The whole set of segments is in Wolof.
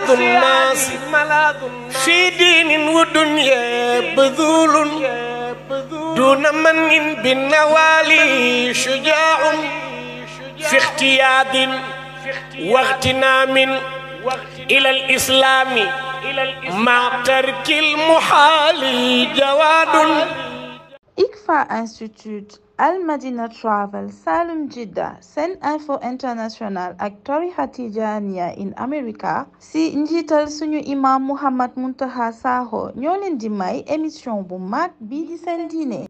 ملاذ الناس في دين ودنيا بذول دون من بالنوالي شجاع في اختياد واغتنام إلى الإسلام مع ترك المحال جواد. ICFA Institute, Al Madina Travel, Salum Jidda, Sen Info International ak tarixa Tijaaniya in America si njiital suñu imam Muhammad Muntaqa Sakho ñoo leen di may émission bu mag bii di seen diine.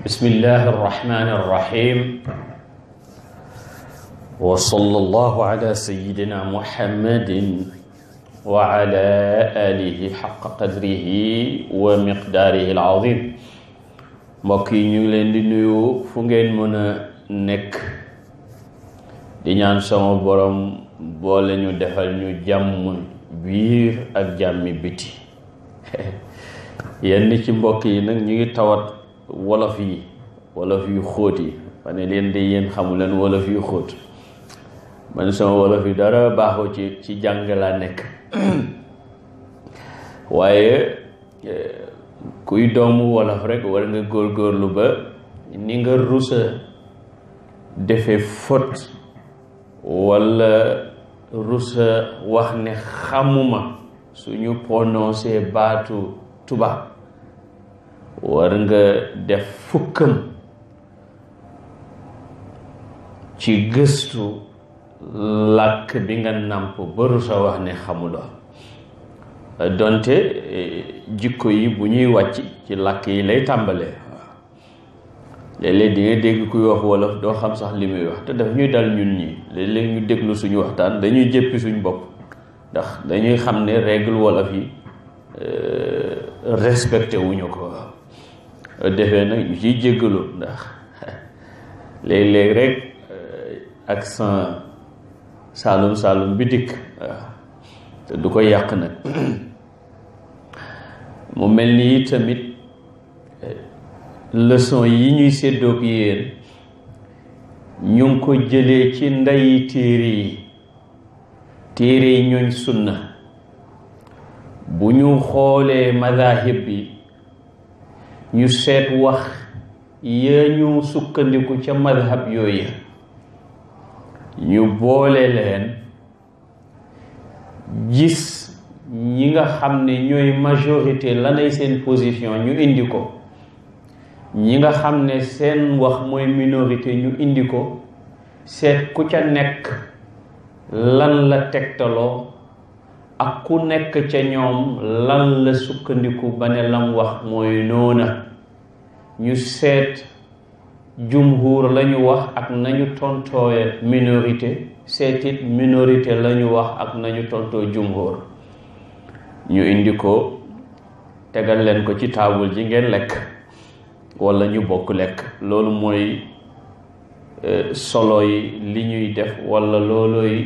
Bismillahi arrahmani arrahim. Wa sallallahu ala sayyidina Muhammadin wa ala alihi haqqa qadrihi wa miqdaarihi al-azim. Mbokk yi ñu ngi leen di nuyu fu ngeen mën a nekk di ñaan sama borom boole ñu defal ñu jàmm biir ak jàmmi biti. Yenn ci mbokk yi nag ñu ngi tawat wolof yu xóot yi ma ne leen de yéen xamu leen wolof yu xóot. Man sama wolof yi dara baaxoo ci jàng laa nekk waaye kuy doomu wolof rek war nga góorgóorlu ba ni nga rusa defe faute walla rusa wax ne xamuma suñu prononcé baatu tubaab war nga def fukkam ci gëstu làkk bi nga nàmp baru sa wax ne xamuloo donte jikko yi bu ñuy wàcc ci làkk yi lay tàmbalee léeg-léeg di nga dégg kuy wax wolof doo xam sax li muy wax te daf ñuy dal ñun ñi léeg-léeg ñu déglu suñu waxtaan dañuy jëppi suñu bopp ndax dañuy xam ne règle wolof yi respecté wuñu ko defee nag ñu ciy jéggalu ndax léeg-léeg rek accent saalum bi dikk waaw te du ko yàq nag mu mel ni tamit leçon yi ñuy séddoog yéen ñu ngi ko jëlee ci ndeyi téere yi ñooñ sunna bu ñu xoolee madahib bi ñu seet wax ya ñu sukkandiku ca madhab yooyu ñu boole leen gis ñi nga xam ne ñooy majorité lanay seen position ñu indi ko ñi nga xam ne seen wax mooy minorité ñu indi ko seet ku ca nekk lan la tegtaloo ak ku nekk ca ñoom lan la sukkandiku ba ne lam wax mooy noona ñu seet jumhur lañu wax ak nañu tontooye minorité seetit minorité lañu wax ak nañu tontoo jumhur ñu indi ko tegal leen ko ci taabul ji ngeen lekk walla ñu bokk lekk loolu mooy solo yi li ñuy def walla looloy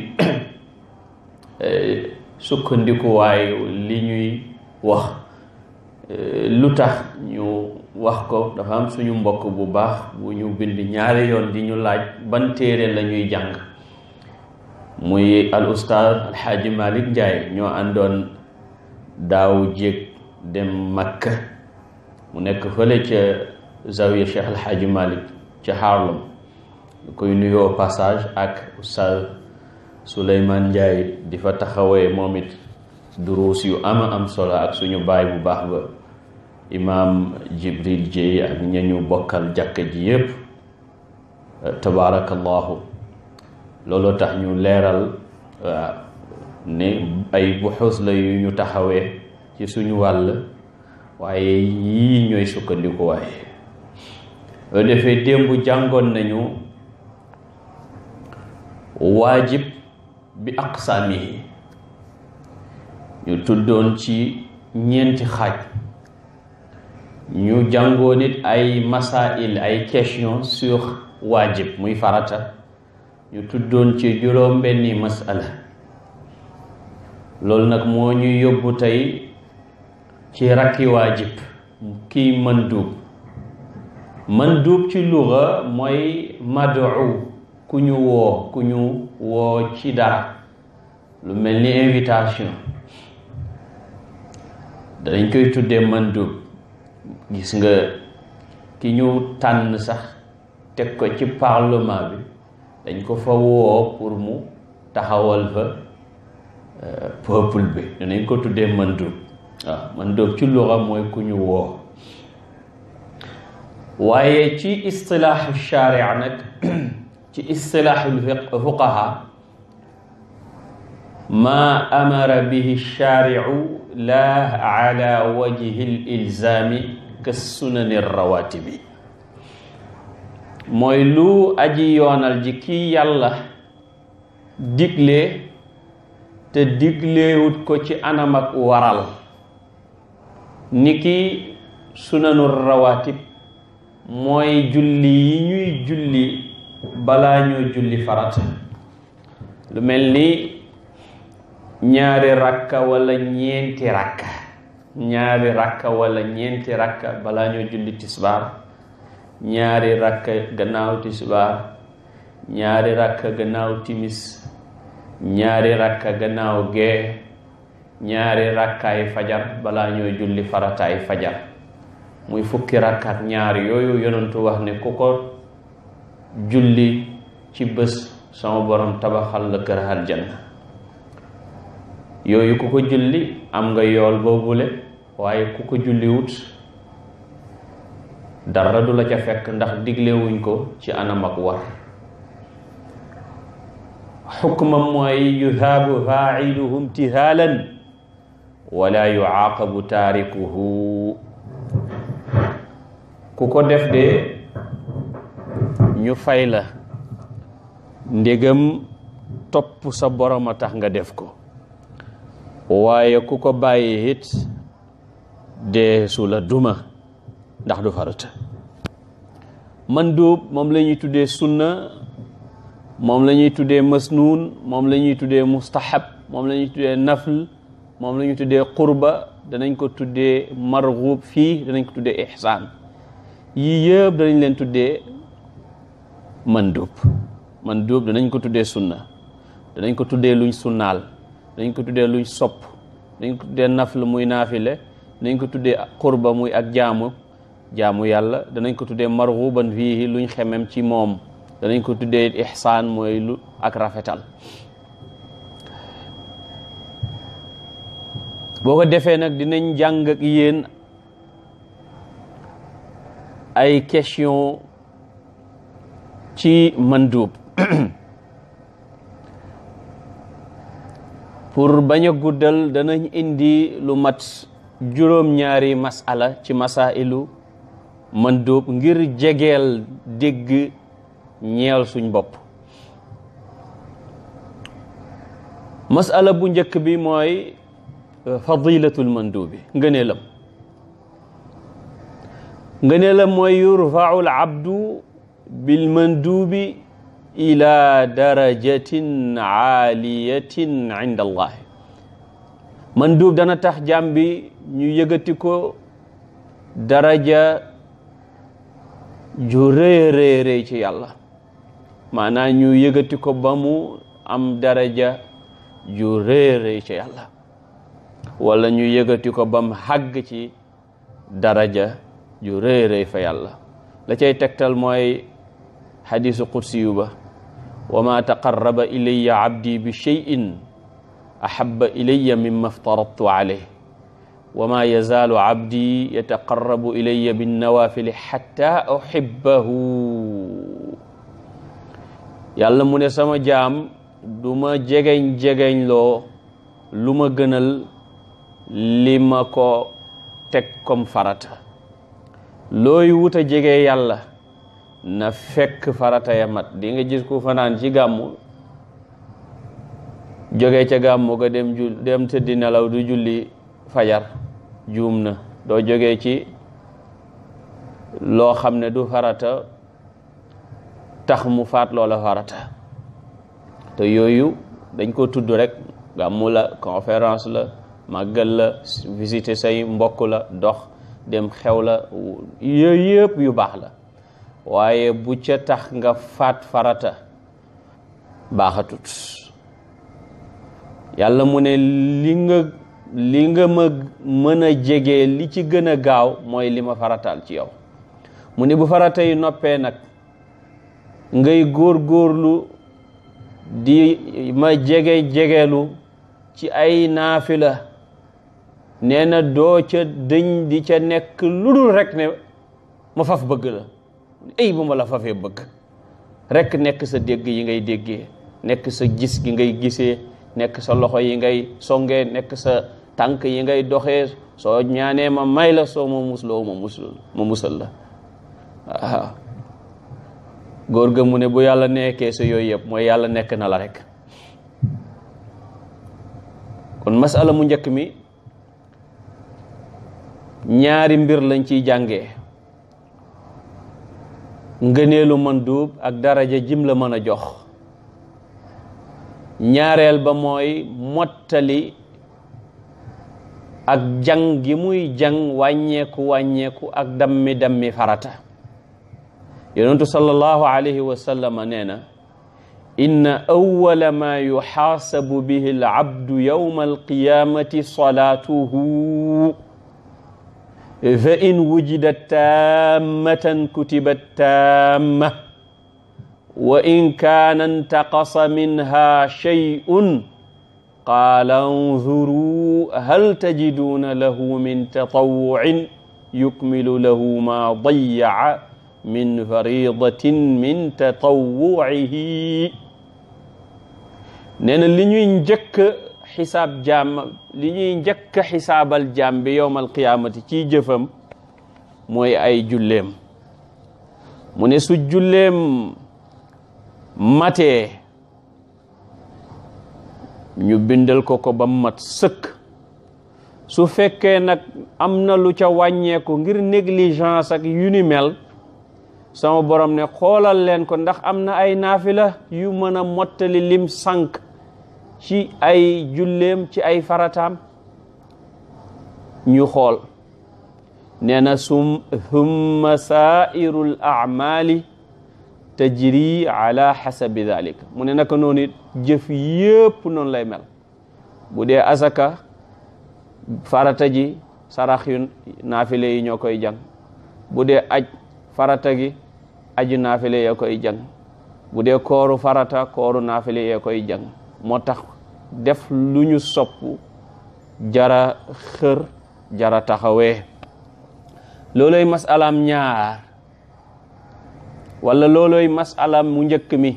sukkandikuwaay li ñuy wax lu tax ñu wax ko dafa am suñu mbokk bu baax bu ñu bind ñaari yoon di ñu laaj ban téere la ñuy jàng muy al ustaaz alxaaji Malick Ndiaye ñoo àndoon daaw jéeg dem Makka mu nekk fële ca zawiya Cheikh alxaaji Malick ca Harlem ñu koy nuyoo passage ak ustaaz Souleymane Ndiaye di fa taxawee moom it duruus yu am solo ak suñu baay bu baax ba imaam Jibril Jéy ak ñañu bokkal jàkka ji yépp tabaarakallahu looloo tax ñu leeral ne ay buxuus la yu ñu taxawee ci suñu wàll waaye yii ñooy sukkandiku waaye loo defee démb jàngoon nañu waajib bi aqsaamihi ñu tuddoon ci ñeenti xaaj ñu jàngoon it ay masail ay question sur waajib muy farata ñu tuddoon ci juróom benni masala loolu nag moo ñu yóbbu tey ci rakki waajib kii mandub mandub ci luga mooy madu ku ñu woo ci dara lu mel ni invitation danañ koy tuddee mandub. gis nga ki ñu tànn sax teg ko ci parlement bi dañ ko fa woo pour mu taxawal fa peuple bi danañ ko tuddee mandub. waaw mandub ci luga mooy ku ñu woo. waaye ci istilaaxu sharia nag ci istilaaxu fuqaha ma amara bihi shaariu la ala wajhi l ilzaami ka sunani rawatibi mooy lu aji yoonal ji kii yàlla digle te digleewut ko ci anam ak waral niki sunanu rawatib mooy julli yi ñuy julli balaa ñoo julli farata lu mel ni ñaari rakka wala ñeenti rakka balaa ñoo julli tisbaar, ñaari rakka gannaaw tisbaar, ñaari rakka gannaaw timis, ñaari rakka gannaaw gee, ñaari rakkaay fajar balaa ñoo julli farataay fajar. muy fukki rakkaat ñaar yooyu yonentu wax ne ku ko julli ci bés sama borom tabaxal la kër aljanna. yooyu ku ko julli am nga yool boobule, waaye ku ko julli wut dara du la ca fekk ndax diglewuñ ko ci anam ak war. xukmam mooy yuhaabu faa'iluhu imtithaalan wala yucaaqabu taarikuhu. ku ko def de ñu fay la ndegam topp sa borom a tax nga def ko, waaye ku ko bàyyi it dee su la duma ndax du farata. mandub moom la ñuy tuddee sunna, moom la ñuy tuddee masnuun, moom la ñuy tuddee mustahab, moom la ñuy tuddee nafl, moom la ñuy tuddee qurba, danañ ko tuddee marghub fii, danañ ko tuddee ihsaan. yii yëpp danañ leen tuddee mandub. mandub danañ ko tuddee sunna, danañ ko tuddee luñ sunnaal, danañ ko tuddee luñ sopp, danañ ko tuddee nafl muy naafile, danañ ko tuddee qurba muy ak jaamu yàlla, danañ ko tuddee marghuban fiihi luñ xemem ci moom, danañ ko tuddee ihsaan mooy lu ak rafetal. boo ko defee nag dinañ jàng ak yéen ay question ci mandub pour bañ a guddal danañ indi lu mat juróom-ñaari masala ci masailu mandub ngir jegeel dégg ñeel suñ bopp. masala bu njëkk bi mooy fadilatul mandubi, ngëneelam mooy yurfau al abdu bil mandubi ila darajatin aaliyatin inda allah. mandub dana tax jaam bi ñu yëgati ko daraja ju rëy rëy ci yàlla, maanaam ñu yëgati ko ba mu am daraja ju rëy rëy ci yàlla, wala ñu yëgati ko ba mu xàgg ci daraja ju rëy rëy fa yàlla. la cay tegtal mooy xadiisu qudsiyu ba, wa ma taqarraba ilayya abdi bi shay'in ahabba ilayya mimma aftaradtu alayh wa ma yazaalu abdi yataqarrabu ilayya binnawaafili xatta uhibbahu. yàlla mu ne sama jaam du ma jegeñ loo lu ma gënal li ma ko teg comme farata. looy wuta jege yàlla na fekk farata ya mat. di nga gis ku fanaan ci gàmmu, jóge ca gàmmu ga dem tëddi nelaw du julli fajar, juum na. doo jóge ci loo xam ne du farata tax mu faat loola farata. te yooyu dañ ko tudd rek, gàmmu la, conférence la, màggal la, visiter say mbokk la, dox dem xew la, yooyu yëpp yu baax la. waaye bu ca tax nga faat farata baaxatut. yàlla mu ne li nga ma mën a jege li ci gën a gaaw mooy li ma farataal ci yow. mu ne bu farata yi noppee nag ngay góorgóorlu di ma jegelu ci ay naafila, nee na doo ca dëñ di ca nekk lu dul rek ne ma faf bëgg la, ay bu ma la fafee bëgg rek, nekk sa dégg yi ngay déggee, nekk sa gis gi ngay gisee, nekk sa loxo yi ngay songee, nekk sa tànk yi ngay doxee, soo ñaanee ma may la, soo ma musloo ma musal la. waaw góor ga mu ne bu yàlla nekkee sa yooyu yëpp mooy yàlla nekk na la rek. kon masala mu njëkk mi ñaari mbir lañ ciy jàngee: ngëneelu manduub ak daraja jim la mën a jox. ñaareel ba mooy mottali ak jàng gi muy jàng wàññeeku ak dammi farata. yonentu sallallahu alayhi wa sallam nee na: inna awwala ma yuxaasabu bihi al-abdu yawma al-qiyaamati salaatuhu fa in wujidat taammatan kutibat taamma wa in kaana intaqasa minha shay'un qaala unzuruu hal tajiduuna lahu min tatawwu'in yukmilu lahu ma dayya'a min faridatin min tatawwu'ihi. nee na li ñuy njëkk xisaab jaam, li ñuy njëkk xisaabal jaam bi yowmal qiyaamati ci jëfam mooy ay julleem. mu ne su julleem matee ñu bindal ko ba mat sëkk. su fekkee nag am na lu ca wàññeeku ngir négligence ak yu ni mel, sama borom ne xoolal leen ko ndax am na ay naafila yu mën a mottali lim sànq ci ay julleem, ci ay farataam. ñu xool. nee na thumma saa'irul a'maali tajri ala hasabi dhalik. mu ne naka noonu it jëf yépp noonu lay mel. bu dee asaka, farata ji sarax yu naafile yi ñoo koy jàng. bu dee aj, farata gi aju naafile ya koy jàng. bu dee kooru farata, kooru naafile ya koy jàng. moo tax def lu ñu sopp jara xër, jara taxawee. looloy masalaam ñaar, wala looloy masalaam mu njëkk mi.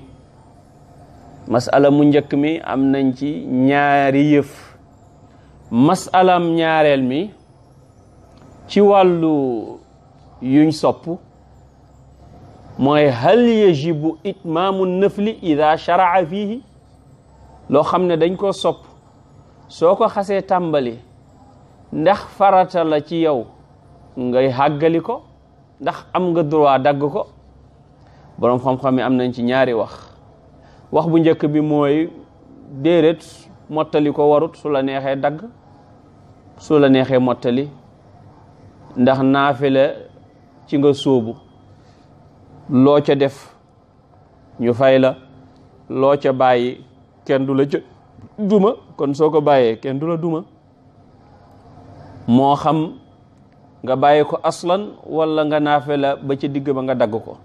masala mu njëkk mi am nañ ci ñaari yëf. masalaam ñaareel mi ci wàllu yuñ sopp mooy hal yajibu itmaamu nafli ida shara'a fiihi. loo xam ne dañ ko sopp, soo ko xasee tàmbali ndax farata la ci yow ngay xàggali ko, ndax am nga droit dagg ko. boroom xam-xam yi am nañ ci ñaari wax. wax bu njëkk bi mooy déedéet, mottali ko warut, su la neexee dagg, su la neexee mottali, ndax naafila ci nga sóobu. loo ca def ñu fay la, loo ca bàyyi kenn du la duma, kon soo ko bàyyee kenn du la duma. moo xam nga bàyyi ko aslan wala nga naafila ba ca digg ba nga dagg ko.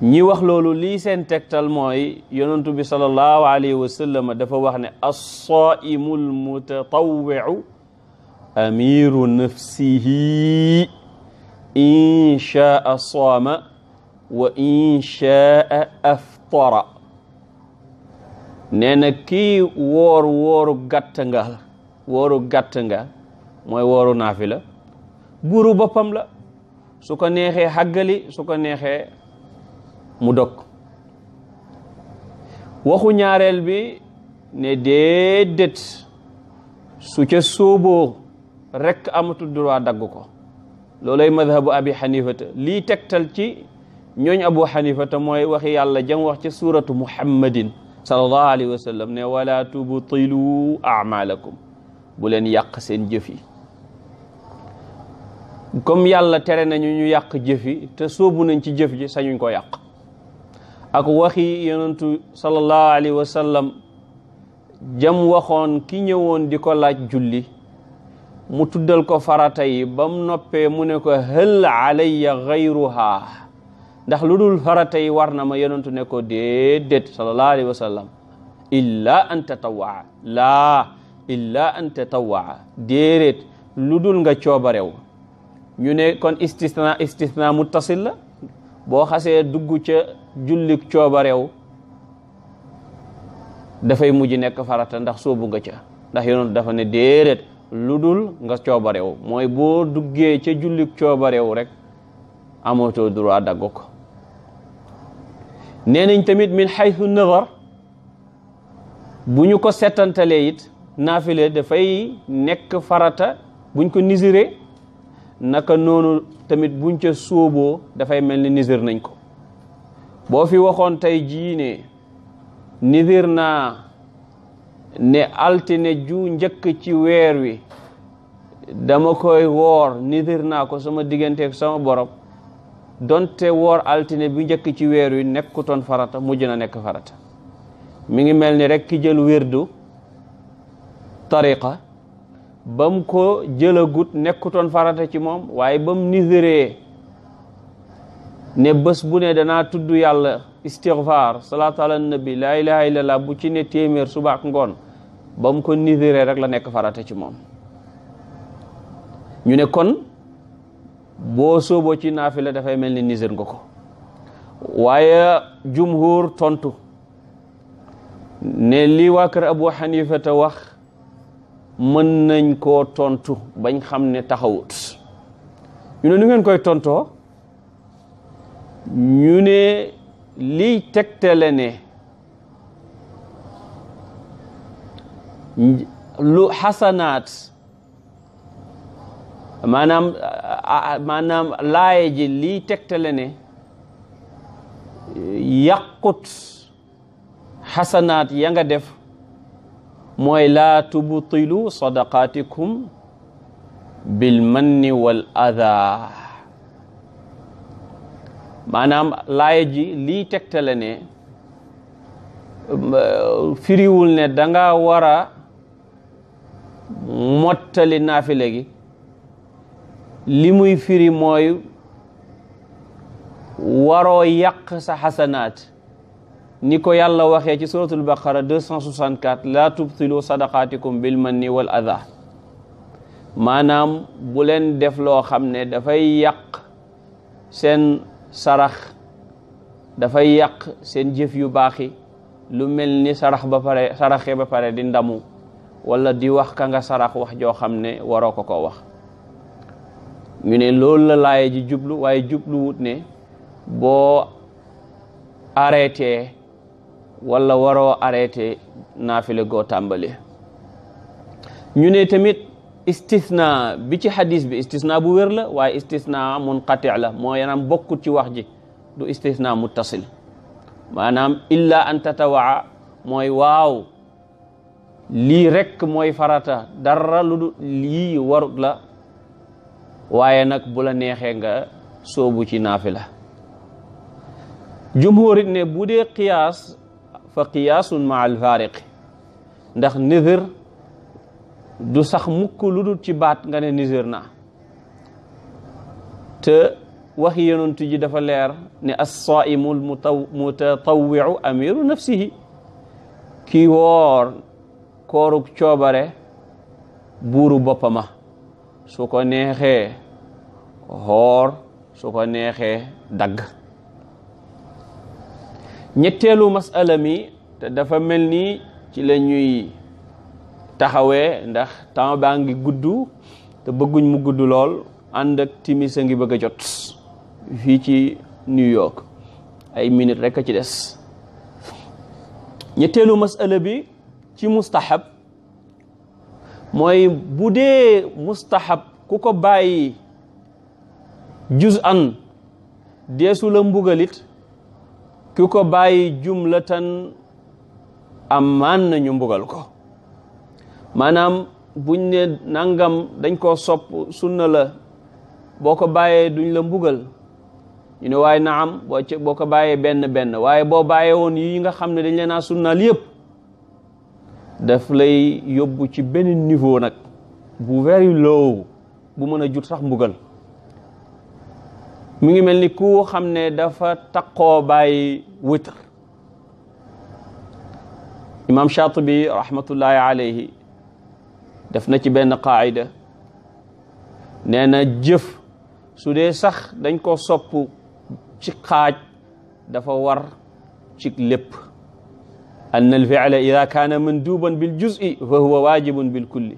ñi wax loolu lii seen tegtal mooy yonentu bi sallallahu alayhi wa sallam dafa wax ne as-saa'imu al-mutatawwi'u amiru nafsihi in sha'a saama wa in sha'a aftara. nee na kii wooru gàtt nga mooy wooru naafila, buuru boppam la. su ko neexee xàggali, su ko neexee mu dog. waxu ñaareel bi ne déedéet, su ca sóoboo rekk amatul droit dagg ko. loolay madhabu abi xanifata. lii tegtal ci ñooñ abu xanifata mooy waxi yàlla jam wax ci suratu muhammadin sallallahu alayhi wa sallam ne wala tubtilu a'malakum, bu leen yàq seen jëf yi. comme yàlla tere nañu ñu yàq jëfi te sóobu nañ ci jëf ji sañuñ ko yàq ak waxi yonentu sallallahu alayhi wa sallam jam waxoon ki ñëwoon di ko laaj julli mu tuddal ko farata yi bam noppee mu ne ko hal alayya gayruha ndax lu dul farata yi war na ma yonentu ne ko déedéet sallallahu alayhi wa sallam illa an tatawaa laa illa an tatawaa déedéet lu dul nga coobarew ñu ne kon istisna muttasil la boo xasee dugg ca jullik coobarew dafay mujj nekk farata ndax soobu nga ca ndax yonent dafa ne déedéet lu dul nga coobarew mooy boo duggee ca jullik coobarew rek amatoo droit dagg ko nee nañ tamit min haythu nazar bu ñu ko settantalee it naafile dafay nekk farata buñ ko nisiree naka noonu tamit buñ ca sóoboo dafay mel ni nisir nañ ko boo fi waxoon tey jii ne nisir naa ne altine ju njëkk ci weer wi dama koy woor nisir naa ko sama digganteeg sama borom donte woor altine bi njëkk ci weer wi nekkutoon farata mujj na nekk farata mi ngi mel ni rek ki jël wirdu tariqa bam ko jëlagut nekkutoon farata ci moom waaye bam nisiree ne bés bu ne danaa tudd yàlla istighfar salaatu ala nabi laa ilaha illallah bu ci ne téeméer suba ak ngoon bam ko nisiree rek la nekk farata ci moom ñu ne kon boo sooboo ci naafila dafay mel ni nisir nga ko waaye jumhur tontu ne li waa kër Abu Hanifa te wax mën nañ koo tontu bañ xam ne taxawut ñu ne nu ngeen koy tontoo ñu ne liy tegtale ne lu xasanaat maanaam laaye ji liy tegtale ne yàqut xasanaat ya nga def mooy laa tubtilu sadaqaatikum bil manni wal adaa maanaam laaya ji lii tegtale ne firiwul ne danga war a mottali naafile gi li muy firi mooy waroo yàq sa xasanaat ni ko yàlla waxee ci suratul baqara 264 laa tubtilu sadaqaatikum bil manni wal adha maanaam bu leen def loo xam ne dafay yàq seen sarax dafay yàq seen jëf yu baaxi lu mel ni saraxe ba pare di ndamu wala di wax ka nga sarax wax joo xam ne waroo ko wax ñu ne loolu la laaya ji jublu waaye jubluwut ne boo arrêté wala waroo arrêté naafile goo tàmbali ñu ne tamit istisna bi ci hadis bi istisna bu wér la waaye istisna munqati la moo yanam bokkut ci wax ji du istisna muttasil maanaam illa an tatawaa mooy waaw lii rekk mooy farata dara lu lii warut la waaye nag bu la neexee nga soobu ci naafila jumhurit ne bu dee qiyaas fa qiyaasun ma al faariqi ndax nizir du sax mukk lu dul ci baat nga ne nizir na te waxi yonent ji dafa leer ne as-saa'imul mutatawwi'u amiru nafsihi kii woor koorub coobare buuru boppama su ko neexee xoor su ko neexee dagg ñetteelu masala mi te dafa mel ni ci la ñuy taxawee ndax temps baa ngi gudd te bëgguñ mu gudd lool ànd ak timis a ngi bëgg a jot fii ci New York ay minutes rek a ci des ñetteelu masala bi ci mustahab mooy bu dee mustahab ku ko bàyyi juz'an deesu la mbugalit ku ko bàyyi jumlatan amaan nañu mbugal ko maanaam buñ ne nangam dañ koo sopp sunna la boo ko bàyyee duñ la mbugal ñu ne waaye naam boo ko bàyyee benn waaye boo bàyyee woon yi nga xam ne dañ leen a sunnaal yëpp daf lay yóbbu ci benn niveau nag bu very low bu mën a jur sax mbugal mi ngi mel ni ku xam ne dafa taqoo bàyyi witr. imam Shatibi rahmatullahi alayhi def na ci benn qaayida nee na jëf su dee sax dañ ko sopp ci xaaj dafa war ci lépp anna al fi'la ida kaana manduban bil juz'i fa huwa wajibun bil kulli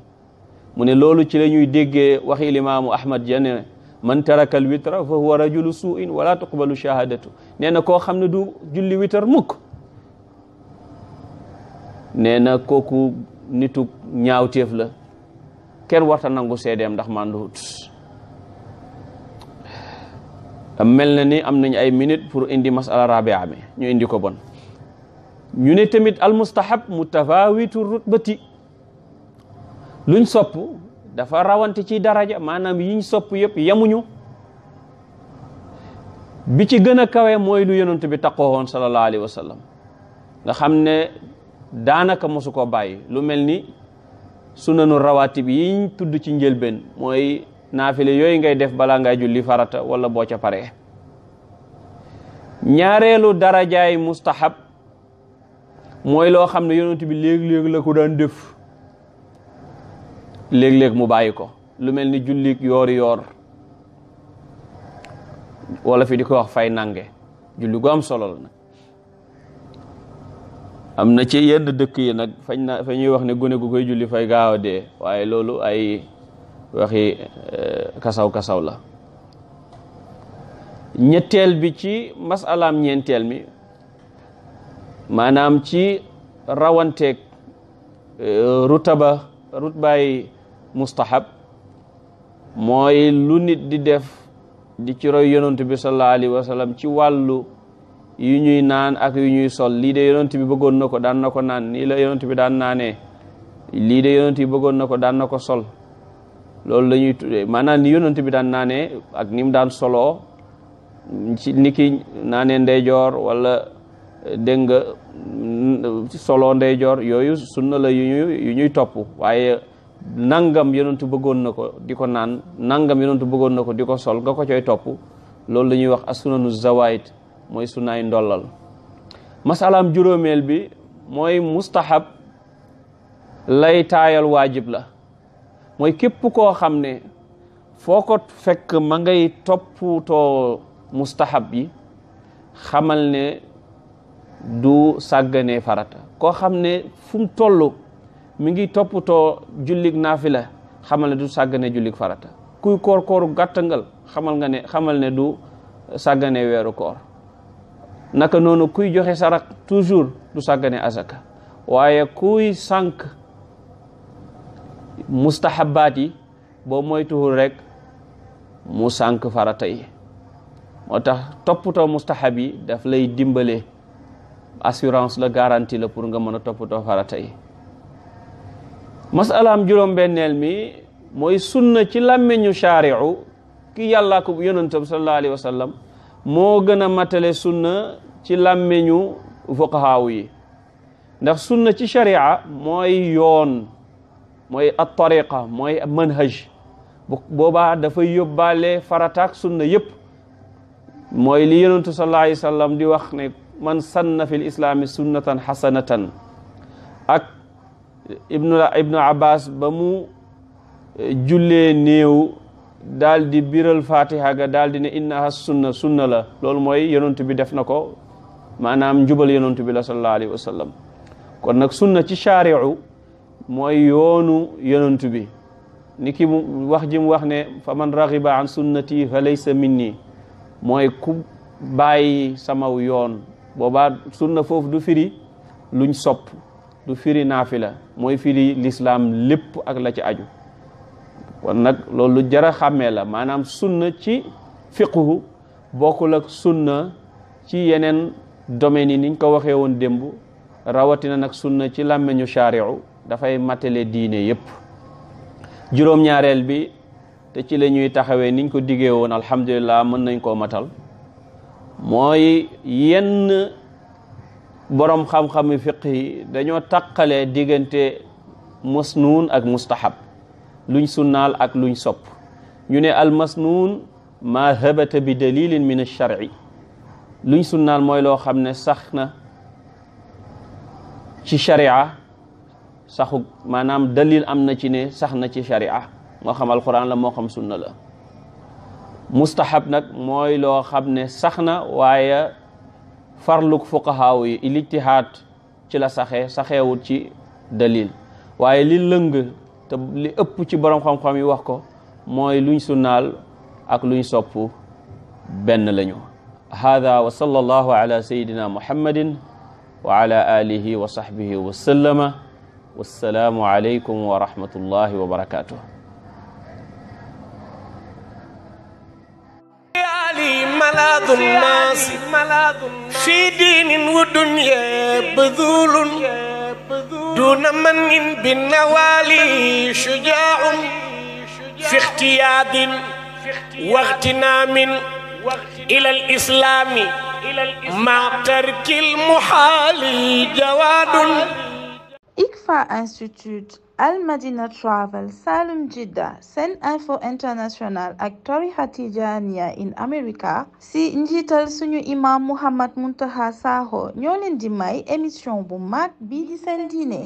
mu ne loolu ci la ñuy déggee waxi limaamu Ahmad jane man taraka al witra fa huwa rajulu su'in wala tuqbalu shahadatu nee na koo xam ne du julli witar mukk nee na kooku nitu ñaawteef la kenn warta nangu seedeem ndax manduhut mel na ni am nañ ay minute pour indi masala rabia bi ñu indi ko bon ñu ne tamit al mustahab mutafawitu rutbati luñ sopp dafa rawante ci daraja maanaam yiñ sopp yëpp yemuñu bi ci gën a kawe mooy lu yonent bi taqoo woon sallallahu alayhi wa sallam nga xam ne daanaka mosu ko bàyyi lu mel ni sunanu rawatib yiñ tudd ci njëlbeen mooy naafile yooyu ngay def balaa ngay julli farata wala boo ca paree ñaareelu darajaay mustahab mooy loo xam ne yonent bi léeg-léeg la ko daan def léeg-léeg mu bàyyi ko lu mel ni jullik yoor wala fi di ko wax fay nange julli gu am solo la nag am na ci yenn dëkk yi nag fa ñuy wax ne gune gu koy julli fay gaaw a dee waaye loolu ay waxi kasaw la ñetteel bi ci masalaam ñeenteel mi maanaam ci rawanteeg rutbaay mustahab mooy lu nit di def di ci roy yonent bi sallallahu alayhi wa sallam ci wàllu yu ñuy naan ak yu ñuy sol lii de yonent bi bëggoon na ko daan na ko naan nii la yonent bi daan naanee lii de yonent bi bëggoon na ko daan na ko sol loolu la ñuy tuddee maanaam ni yonent bi daan naanee ak ni mu daan soloo ci niki naanee ndeyjoor wala dégg nga soloo ndeyjoor yooyu sunna la yu ñuy topp waaye nangam yonent bëggoon na ko di ko naan nangam yonent bëggoon na ko di ko sol nga ko coy topp loolu la ñuy wax as-sunanu zawaid mooy sunnaay ndollal masalaam juróomeel bi mooy mustahab lay taayal waajib la mooy képp koo xam ne foo ko fekk ma ngay toppatoo mustahab yi xamal ne du sàgganee farata koo xam ne fu mu toll mi ngi toppatoo jullig naafila xamal ne du sàggane jullig farata kuy kooru gàttangal xamal ne du sàggane weeru koor naka noonu kuy joxe sarak toujours du sàggane azaka waaye kuy sànq mustahabaat yi boo moytuwul rek mu sànq farata yi moo tax toppatoo mustahab yi daf lay dimbale assurance la garantie la pour nga mën a toppatoo farata yi masalaam juróom-benneel mi mooy sunna ci làmmeñu shaari'u ki yàllaa ko yonentam sallallahu alayhi wa sallam moo gën a matale sunna ci làmmeñu fuqahaaw yi ndax sunna ci sharia mooy yoon mooy at tariqa mooy manhaj boobaa dafay yóbbaale farataak sunna yëpp mooy li yonentu sallallahu alayhi wa sallam di wax ne man sanna fi l islaami sunnatan hasanatan ak ibnu abbas ba mu jullee néew daal di biral fatiha ga daal di ne innaha sunna la loolu mooy yonent bi def na ko maanaam njubal yonent bi la sallallahu alayhi wa sallam kon nag sunna ci shari'u mooy yoonu yonent bi ni ki mu wax ji mu wax ne fa man raghiba an sunnati fa laysa minni mooy ku bàyyi samaw yoon boobaa sunna foofu du firi luñ sopp du firi naafila mooy firi l'islam lépp ak la ci aju kon nag loolu jara xàmmee la maanaam sunna ci fiqhu bokkul ak sunna ci yeneen domaines yi niñ ko waxee woon démb rawatina nag sunna ci làmmeñu shari'u dafay matale diine yépp juróom-ñaareel bi te ci la ñuy taxawee niñ ko diggee woon alhamdulillah mën nañ koo matal mooy yenn borom xam-xami fiq yi dañoo taqalee diggante masnuun ak mustahab luñ sunnaal ak luñ sopp ñu ne al masnuun ma habata bi dalilin min ash-shar'i luñ sunnaal mooy loo xam ne sax na ci sharia saxu maanaam dalil am na ci ne sax na ci sharia moo xam alquran la moo xam sunna la mustahab nag mooy loo xam ne sax na waaye farluk fuqahaaw yi ijtihaad ci la saxeewut ci dalil waaye li lëng te li ëpp ci borom xam-xam yi wax ko mooy luñ sunnaal ak luñ sopp benn lañu hada wa sallallahu ala sayidina muhammadin wa ala alihi wa sahbihi wa sallama wassalaamu alaykum wa rahmatullahi wa barakatuh ملاذ الناس في دين ودنيا بذول دون من بالنوالي شجاع في اختياد واغتنام إلى الإسلام مع ترك المحال جواد ICFA Institute Al Madina Travel Salum Jidda Sen Info International ak tarixa Tijaaniya in America si njiital suñu imam Muhammad Muntaqa Sakho ñoo leen di may émission bu mag bii di seen diine